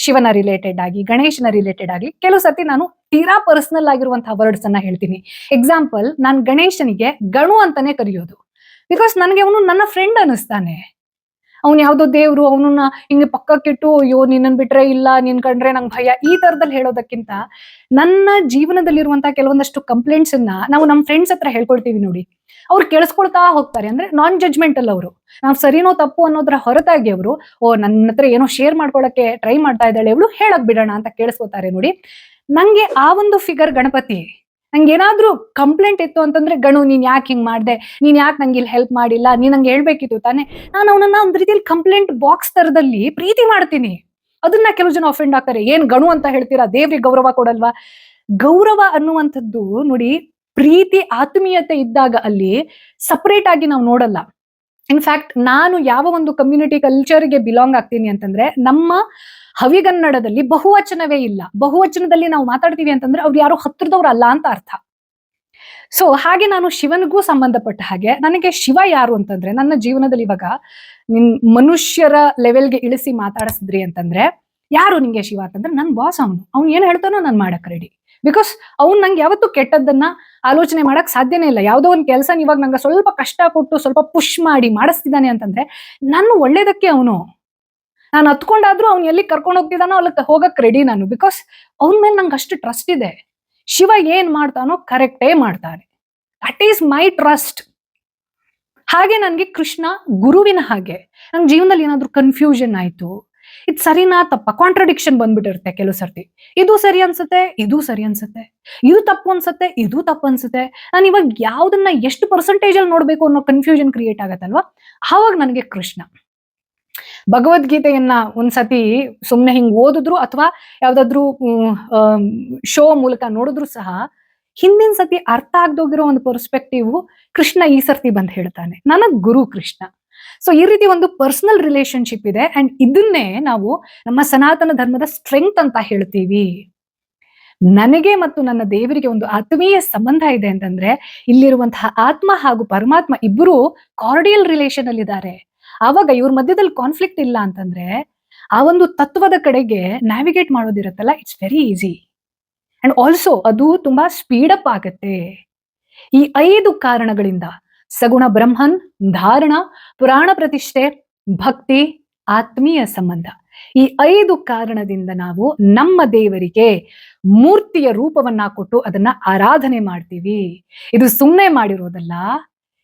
ಶಿವನ ರಿಲೇಟೆಡ್ ಆಗಿ, ಗಣೇಶನ ರಿಲೇಟೆಡ್ ಆಗಿ ಕೆಲವು ಸರ್ತಿ ನಾನು ತೀರಾ ಪರ್ಸನಲ್ ಆಗಿರುವಂತಹ ವರ್ಡ್ಸ್ ಅನ್ನ ಹೇಳ್ತೀನಿ. ಎಕ್ಸಾಂಪಲ್, ನಾನು ಗಣೇಶನಿಗೆ ಗಣು ಅಂತಾನೆ ಕರೆಯೋದು, ಬಿಕಾಸ್ ನನಗೆ ಅವನು ನನ್ನ ಫ್ರೆಂಡ್ ಅನಿಸ್ತಾನೆ. ಅವ್ನು ಯಾವ್ದೋ ದೇವ್ರು, ಅವನನ್ನ ಹಿಂಗೆ ಪಕ್ಕಕ್ಕಿಟ್ಟು ಅಯ್ಯೋ ನಿನ್ನನ್ ಬಿಟ್ರೆ ಇಲ್ಲ, ನಿನ್ ಕಂಡ್ರೆ ನಂಗೆ ಭಯ, ಈ ತರದಲ್ಲಿ ಹೇಳೋದಕ್ಕಿಂತ ನನ್ನ ಜೀವನದಲ್ಲಿರುವಂತಹ ಕೆಲವೊಂದಷ್ಟು ಕಂಪ್ಲೇಂಟ್ಸ್ ಅನ್ನ ನಾವು ನಮ್ಮ ಫ್ರೆಂಡ್ಸ್ ಹತ್ರ ಹೇಳ್ಕೊಳ್ತೀವಿ ನೋಡಿ, ಅವ್ರು ಕೇಳಿಸ್ಕೊಳ್ತಾ ಹೋಗ್ತಾರೆ. ಅಂದ್ರೆ ನಾನ್ ಜಡ್ಜ್ಮೆಂಟಲ್ ಅವರು, ನಾವು ಸರಿನೋ ತಪ್ಪು ಅನ್ನೋದ್ರ ಹೊರತಾಗಿ ಅವರು ನನ್ನ ಹತ್ರ ಏನೋ ಶೇರ್ ಮಾಡ್ಕೊಳಕ್ಕೆ ಟ್ರೈ ಮಾಡ್ತಾ ಇದ್ದಾಳೆ ಇವಳು, ಹೇಳಕ್ ಬಿಡೋಣ ಅಂತ ಕೇಳಿಸ್ಕೊತಾರೆ ನೋಡಿ. ನಂಗೆ ಆ ಒಂದು ಫಿಗರ್ ಗಣಪತಿ, ನಂಗೆ ಏನಾದ್ರೂ ಕಂಪ್ಲೇಂಟ್ ಇತ್ತು ಅಂತಂದ್ರೆ, ಗಣು ನೀನ್ ಯಾಕೆ ಹಿಂಗ್ ಮಾಡ್ದೆ, ನೀನ್ ಯಾಕೆ ನಂಗೆ ಇಲ್ಲಿ ಹೆಲ್ಪ್ ಮಾಡಿಲ್ಲ, ನೀನ್ ನಂಗೆ ಹೇಳ್ಬೇಕಿತ್ತು ತಾನೆ, ನಾನು ಅವನನ್ನ ಒಂದ್ ರೀತಿಯಲ್ಲಿ ಕಂಪ್ಲೇಂಟ್ ಬಾಕ್ಸ್ ತರದಲ್ಲಿ ಪ್ರೀತಿ ಮಾಡ್ತೀನಿ. ಅದನ್ನ ಕೆಲವು ಜನ ಅಫೆಂಡ್ ಆಗ್ತಾರೆ, ಏನ್ ಗಣು ಅಂತ ಹೇಳ್ತೀರಾ, ದೇವ್ರಿಗೆ ಗೌರವ ಕೊಡಲ್ವಾ? ಗೌರವ ಅನ್ನುವಂಥದ್ದು ನೋಡಿ, ಪ್ರೀತಿ ಆತ್ಮೀಯತೆ ಇದ್ದಾಗ ಅಲ್ಲಿ ಸಪರೇಟ್ ಆಗಿ ನಾವು ನೋಡಲ್ಲ. ಇನ್ಫ್ಯಾಕ್ಟ್ ನಾನು ಯಾವ ಒಂದು ಕಮ್ಯುನಿಟಿ ಕಲ್ಚರ್ಗೆ ಬಿಲಾಂಗ್ ಆಗ್ತೀನಿ ಅಂತಂದ್ರೆ, ನಮ್ಮ ಹವಿಗನ್ನಡದಲ್ಲಿ ಬಹುವಚನವೇ ಇಲ್ಲ. ಬಹುವಚನದಲ್ಲಿ ನಾವು ಮಾತಾಡ್ತೀವಿ ಅಂತಂದ್ರೆ ಅವ್ರು ಯಾರು ಹತ್ರದವ್ರು ಅಲ್ಲ ಅಂತ ಅರ್ಥ. ಸೊ ಹಾಗೆ ನಾನು ಶಿವನಿಗೂ ಸಂಬಂಧಪಟ್ಟ ಹಾಗೆ ನನಗೆ ಶಿವ ಯಾರು ಅಂತಂದ್ರೆ, ನನ್ನ ಜೀವನದಲ್ಲಿ ಇವಾಗ ಮನುಷ್ಯರ ಲೆವೆಲ್ಗೆ ಇಳಿಸಿ ಮಾತಾಡಿಸಿದ್ರಿ ಅಂತಂದ್ರೆ, ಯಾರು ನಿಂಗೆ ಶಿವ ಅಂತಂದ್ರೆ ನನ್ನ ಬಾಸ್. ಅವ್ನು ಏನ್ ಹೇಳ್ತಾನೋ ನಾನು ಮಾಡಕ್ ರೆಡಿ. ಬಿಕಾಸ್ ಅವ್ನು ನಂಗೆ ಯಾವತ್ತೂ ಕೆಟ್ಟದ್ದನ್ನ ಆಲೋಚನೆ ಮಾಡಕ್ ಸಾಧ್ಯನೇ ಇಲ್ಲ. ಯಾವುದೋ ಒಂದು ಕೆಲಸ ಇವಾಗ ನಂಗೆ ಸ್ವಲ್ಪ ಕಷ್ಟ ಕೊಟ್ಟು ಸ್ವಲ್ಪ ಪುಷ್ ಮಾಡಿ ಮಾಡಿಸ್ತಿದ್ದಾನೆ ಅಂತಂದ್ರೆ ನಾನು ಒಳ್ಳೇದಕ್ಕೆ ಅವನು, ನಾನು ಹತ್ಕೊಂಡಾದ್ರೂ ಅವ್ನು ಎಲ್ಲಿ ಕರ್ಕೊಂಡು ಹೋಗ್ತಿದ್ದಾನೋ ಅಲ್ಲಿ ಹೋಗಕ್ ರೆಡಿ ನಾನು. ಬಿಕಾಸ್ ಅವನ ಮೇಲೆ ನಂಗೆ ಅಷ್ಟು ಟ್ರಸ್ಟ್ ಇದೆ. ಶಿವ ಏನ್ ಮಾಡ್ತಾನೋ ಕರೆಕ್ಟೇ ಮಾಡ್ತಾನೆ. That is my trust. ಹಾಗೆ ನನ್ಗೆ ಕೃಷ್ಣ ಗುರುವಿನ ಹಾಗೆ. ನನ್ನ ಜೀವನದಲ್ಲಿ ಏನಾದ್ರೂ ಕನ್ಫ್ಯೂಷನ್ ಆಯ್ತು, ಇದು ಸರಿನಾ ತಪ್ಪ, ಕಾಂಟ್ರಡಿಕ್ಷನ್ ಬಂದ್ಬಿಟ್ಟಿರುತ್ತೆ ಕೆಲವು ಸರ್ತಿ. ಇದು ಸರಿ ಅನ್ಸುತ್ತೆ, ಇದು ಸರಿ ಅನ್ಸುತ್ತೆ, ಇದು ತಪ್ಪು ಅನ್ಸುತ್ತೆ, ಇದು ತಪ್ಪು ಅನ್ಸುತ್ತೆ. ನಾನು ಇವಾಗ ಯಾವ್ದನ್ನ ಎಷ್ಟು ಪರ್ಸೆಂಟೇಜ್ ಅಲ್ಲಿ ನೋಡ್ಬೇಕು ಅನ್ನೋ ಕನ್ಫ್ಯೂಷನ್ ಕ್ರಿಯೇಟ್ ಆಗತ್ತಲ್ವಾ. ಆವಾಗ ನನಗೆ ಕೃಷ್ಣ. ಭಗವದ್ಗೀತೆಯನ್ನ ಒಂದ್ಸತಿ ಸುಮ್ನೆ ಹಿಂಗ್ ಓದಿದ್ರು ಅಥವಾ ಯಾವ್ದಾದ್ರು ಶೋ ಮೂಲಕ ನೋಡಿದ್ರು ಸಹ ಹಿಂದಿನ ಸತಿ ಅರ್ಥ ಆಗ್ದೋಗಿರೋ ಒಂದು ಪರ್ಸ್ಪೆಕ್ಟಿವ್ ಕೃಷ್ಣ ಈ ಸರ್ತಿ ಬಂದ್ ಹೇಳ್ತಾನೆ, ನನಗ್ ಗುರು ಕೃಷ್ಣ. ಸೊ ಈ ರೀತಿ ಒಂದು ಪರ್ಸನಲ್ ರಿಲೇಶನ್ಶಿಪ್ ಇದೆ. ಅಂಡ್ ಇದನ್ನೇ ನಾವು ನಮ್ಮ ಸನಾತನ ಧರ್ಮದ ಸ್ಟ್ರೆಂಗ್ತ್ ಅಂತ ಹೇಳ್ತೀವಿ. ನನಗೆ ಮತ್ತು ನನ್ನ ದೇವರಿಗೆ ಒಂದು ಆತ್ಮೀಯ ಸಂಬಂಧ ಇದೆ ಅಂತಂದ್ರೆ, ಇಲ್ಲಿರುವಂತಹ ಆತ್ಮ ಹಾಗೂ ಪರಮಾತ್ಮ ಇಬ್ಬರು ಕಾರ್ಡಿಯಲ್ ರಿಲೇಷನ್ ಅಲ್ಲಿ ಇದ್ದಾರೆ. ಆವಾಗ ಇವ್ರ ಮಧ್ಯದಲ್ಲಿ ಕಾನ್ಫ್ಲಿಕ್ಟ್ ಇಲ್ಲ ಅಂತಂದ್ರೆ ಆ ಒಂದು ತತ್ವದ ಕಡೆಗೆ ನ್ಯಾವಿಗೇಟ್ ಮಾಡೋದಿರತ್ತಲ್ಲ, it's very easy. And also ಅದು ತುಂಬಾ ಸ್ಪೀಡ್ ಅಪ್ ಆಗತ್ತೆ. ಈ 5 ಕಾರಣಗಳಿಂದ ಸಗುಣ ಬ್ರಹ್ಮನ್, ಧಾರಣ, ಪುರಾಣ ಪ್ರತಿಷ್ಠೆ, ಭಕ್ತಿ, ಆತ್ಮೀಯ ಸಂಬಂಧ, ಈ 5 ಕಾರಣದಿಂದ ನಾವು ನಮ್ಮ ದೇವರಿಗೆ ಮೂರ್ತಿಯ ರೂಪವನ್ನ ಕೊಟ್ಟು ಅದನ್ನ ಆರಾಧನೆ ಮಾಡ್ತೀವಿ. ಇದು ಸುಮ್ಮನೆ ಮಾಡಿರೋದಲ್ಲ,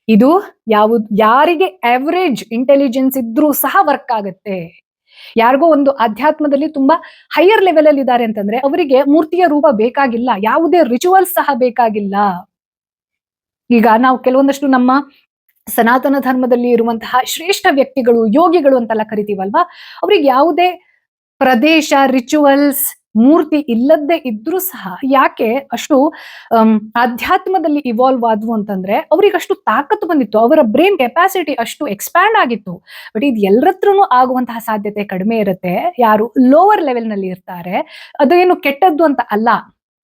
ಇದು ಯಾರಿಗೆ ಅವರೇಜ್ ಇಂಟೆಲಿಜೆನ್ಸ್ ಇದ್ರೂ ಸಹ ವರ್ಕ್ ಆಗತ್ತೆ. ಯಾರಿಗೋ ಒಂದು ಅಧ್ಯಾತ್ಮದಲ್ಲಿ ತುಂಬಾ ಹೈಯರ್ ಲೆವೆಲ್ ಅಲ್ಲಿ ಇದ್ದಾರೆ ಅಂತಂದ್ರೆ ಅವರಿಗೆ ಮೂರ್ತಿಯ ರೂಪ ಬೇಕಾಗಿಲ್ಲ, ಯಾವುದೇ ರಿಚುವಲ್ಸ್ ಸಹ ಬೇಕಾಗಿಲ್ಲ. ಈಗ ನಾವು ಕೆಲವೊಂದಷ್ಟು ನಮ್ಮ ಸನಾತನ ಧರ್ಮದಲ್ಲಿ ಇರುವಂತಹ ಶ್ರೇಷ್ಠ ವ್ಯಕ್ತಿಗಳು, ಯೋಗಿಗಳು ಅಂತೆಲ್ಲ ಕರಿತೀವಲ್ವಾ, ಅವ್ರಿಗೆ ಯಾವುದೇ ಪ್ರದೇಶ, ರಿಚುವಲ್ಸ್, ಮೂರ್ತಿ ಇಲ್ಲದ್ದೇ ಇದ್ರೂ ಸಹ ಯಾಕೆ ಅಷ್ಟು ಅಧ್ಯಾತ್ಮದಲ್ಲಿ ಇವಾಲ್ವ್ ಆದ್ವು ಅಂತಂದ್ರೆ ಅವ್ರಿಗೆ ಅಷ್ಟು ತಾಕತ್ತು ಬಂದಿತ್ತು, ಅವರ ಬ್ರೈನ್ ಕೆಪಾಸಿಟಿ ಅಷ್ಟು ಎಕ್ಸ್ಪ್ಯಾಂಡ್ ಆಗಿತ್ತು. ಬಟ್ ಇದು ಎಲ್ಲರತ್ರನೂ ಆಗುವಂತಹ ಸಾಧ್ಯತೆ ಕಡಿಮೆ ಇರುತ್ತೆ ಯಾರು ಲೋವರ್ ಲೆವೆಲ್ ನಲ್ಲಿ ಇರ್ತಾರೆ. ಅದೇನು ಕೆಟ್ಟದ್ದು ಅಂತ ಅಲ್ಲ.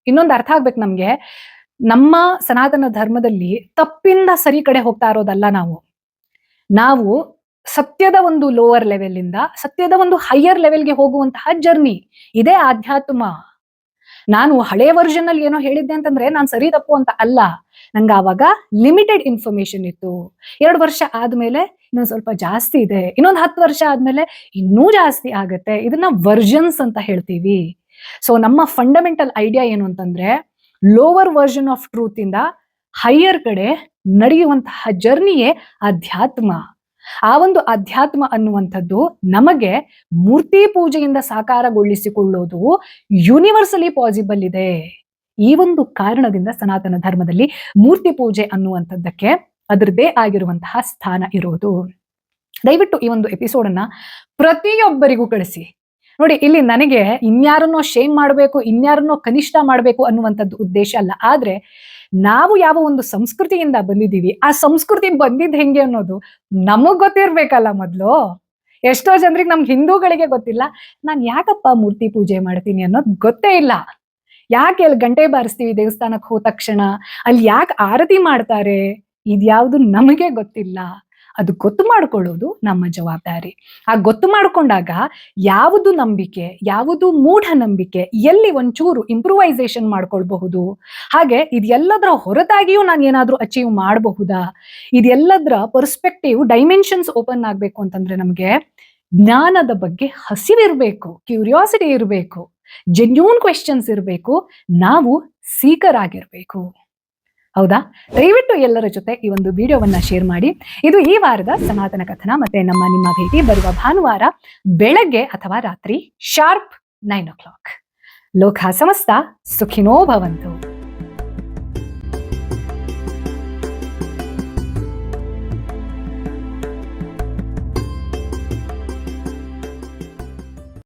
ಇನ್ನೊಂದು ಅರ್ಥ ಆಗ್ಬೇಕು ನಮ್ಗೆ, ನಮ್ಮ ಸನಾತನ ಧರ್ಮದಲ್ಲಿ ತಪ್ಪಿಂದ ಸರಿ ಕಡೆ ಹೋಗ್ತಾ ಇರೋದಲ್ಲ. ನಾವು ಸತ್ಯದ ಒಂದು ಲೋವರ್ ಲೆವೆಲ್ ಇಂದ ಸತ್ಯದ ಒಂದು ಹೈಯರ್ ಲೆವೆಲ್ಗೆ ಹೋಗುವಂತಹ ಜರ್ನಿ ಇದೇ ಆಧ್ಯಾತ್ಮ. ನಾನು ಹಳೆ ವರ್ಷನ್ ಅಲ್ಲಿ ಏನೋ ಹೇಳಿದ್ದೆ ಅಂತಂದ್ರೆ ನಾನು ಸರಿ ತಪ್ಪು ಅಂತ ಅಲ್ಲ. ನಂಗೆ ಆವಾಗ ಲಿಮಿಟೆಡ್ ಇನ್ಫಾರ್ಮೇಶನ್ ಇತ್ತು. 2 ವರ್ಷ ಆದ್ಮೇಲೆ ಇನ್ನೊಂದು ಸ್ವಲ್ಪ ಜಾಸ್ತಿ ಇದೆ, ಇನ್ನೊಂದು 10 ವರ್ಷ ಆದ್ಮೇಲೆ ಇನ್ನೂ ಜಾಸ್ತಿ ಆಗತ್ತೆ. ಇದನ್ನ ವರ್ಜನ್ಸ್ ಅಂತ ಹೇಳ್ತೀವಿ. ಸೊ ನಮ್ಮ ಫಂಡಮೆಂಟಲ್ ಐಡಿಯಾ ಏನು ಅಂತಂದ್ರೆ, ಲೋವರ್ ವರ್ಜನ್ ಆಫ್ ಟ್ರೂತ್ ಇಂದ ಹೈಯರ್ ಕಡೆ ನಡೆಯುವಂತಹ ಜರ್ನಿಯೇ ಅಧ್ಯಾತ್ಮ. ಆ ಒಂದು ಅಧ್ಯಾತ್ಮ ಅನ್ನುವಂಥದ್ದು ನಮಗೆ ಮೂರ್ತಿ ಪೂಜೆಯಿಂದ ಸಾಕಾರಗೊಳಿಸಿಕೊಳ್ಳೋದು ಯೂನಿವರ್ಸಲಿ ಪಾಸಿಬಲ್ ಇದೆ. ಈ ಒಂದು ಕಾರಣದಿಂದ ಸನಾತನ ಧರ್ಮದಲ್ಲಿ ಮೂರ್ತಿ ಪೂಜೆ ಅನ್ನುವಂಥದ್ದಕ್ಕೆ ಅದರದೇ ಆಗಿರುವಂತಹ ಸ್ಥಾನ ಇರೋದು. ದಯವಿಟ್ಟು ಈ ಒಂದು ಎಪಿಸೋಡ್ ಅನ್ನ ಪ್ರತಿಯೊಬ್ಬರಿಗೂ ಕಳಿಸಿ. ನೋಡಿ, ಇಲ್ಲಿ ನನಗೆ ಇನ್ಯಾರನ್ನೋ ಶೇಮ್ ಮಾಡಬೇಕು, ಇನ್ಯಾರನ್ನೋ ಕನಿಷ್ಠ ಮಾಡಬೇಕು ಅನ್ನುವಂಥದ್ದು ಉದ್ದೇಶ ಅಲ್ಲ. ಆದ್ರೆ ನಾವು ಯಾವ ಒಂದು ಸಂಸ್ಕೃತಿಯಿಂದ ಬಂದಿದ್ದೀವಿ, ಆ ಸಂಸ್ಕೃತಿ ಬಂದಿದ್ ಹೆಂಗೆ ಅನ್ನೋದು ನಮಗ್ ಗೊತ್ತಿರ್ಬೇಕಲ್ಲ ಮೊದ್ಲು. ಎಷ್ಟೋ ಜನರಿಗೆ ನಮ್ಗೆ ಹಿಂದೂಗಳಿಗೆ ಗೊತ್ತಿಲ್ಲ, ನಾನ್ ಯಾಕಪ್ಪ ಮೂರ್ತಿ ಪೂಜೆ ಮಾಡ್ತೀನಿ ಅನ್ನೋದು ಗೊತ್ತೇ ಇಲ್ಲ. ಯಾಕೆ ಅಲ್ಲಿ ಗಂಟೆ ಬಾರಿಸ್ತೀವಿ ದೇವಸ್ಥಾನಕ್ಕೆ ಹೋದ ತಕ್ಷಣ, ಅಲ್ಲಿ ಯಾಕೆ ಆರತಿ ಮಾಡ್ತಾರೆ, ಇದ್ಯಾವುದು ನಮಗೆ ಗೊತ್ತಿಲ್ಲ. ಅದು ಗೊತ್ತು ಮಾಡ್ಕೊಳ್ಳೋದು ನಮ್ಮ ಜವಾಬ್ದಾರಿ. ಆ ಗೊತ್ತು ಮಾಡ್ಕೊಂಡಾಗ ಯಾವುದು ನಂಬಿಕೆ, ಯಾವುದು ಮೂಢನಂಬಿಕೆ, ಎಲ್ಲಿ ಒಂಚೂರು ಇಂಪ್ರೂವೈಸೇಷನ್ ಮಾಡ್ಕೊಳ್ಬಹುದು, ಹಾಗೆ ಇದೆಲ್ಲದರ ಹೊರತಾಗಿಯೂ ನಾನು ಏನಾದ್ರೂ ಅಚೀವ್ ಮಾಡಬಹುದಾ, ಇದೆಲ್ಲದರ ಪರ್ಸ್ಪೆಕ್ಟಿವ್ ಡೈಮೆನ್ಷನ್ಸ್ ಓಪನ್ ಆಗ್ಬೇಕು ಅಂತಂದ್ರೆ ನಮ್ಗೆ ಜ್ಞಾನದ ಬಗ್ಗೆ ಹಸಿವಿರ್ಬೇಕು, ಕ್ಯೂರಿಯಾಸಿಟಿ ಇರಬೇಕು, ಜೆನ್ಯೂನ್ ಕ್ವೆಶ್ಚನ್ಸ್ ಇರಬೇಕು, ನಾವು ಸೀಕರ್ ಆಗಿರ್ಬೇಕು. ಹೌದಾ? ದಯವಿಟ್ಟು ಎಲ್ಲರ ಜೊತೆ ಈ ಒಂದು ವಿಡಿಯೋವನ್ನ ಶೇರ್ ಮಾಡಿ. ಇದು ಈ ವಾರದ ಸನಾತನ ಕಥನ. ಮತ್ತೆ ನಿಮ್ಮ ಭೇಟಿ ಬರುವ ಭಾನುವಾರ ಬೆಳಗ್ಗೆ ಅಥವಾ ರಾತ್ರಿ ಶಾರ್ಪ್ 9 o'clock. ಲೋಕ ಸಮಸ್ತ ಸುಖಿನೋ ಭವಂತು.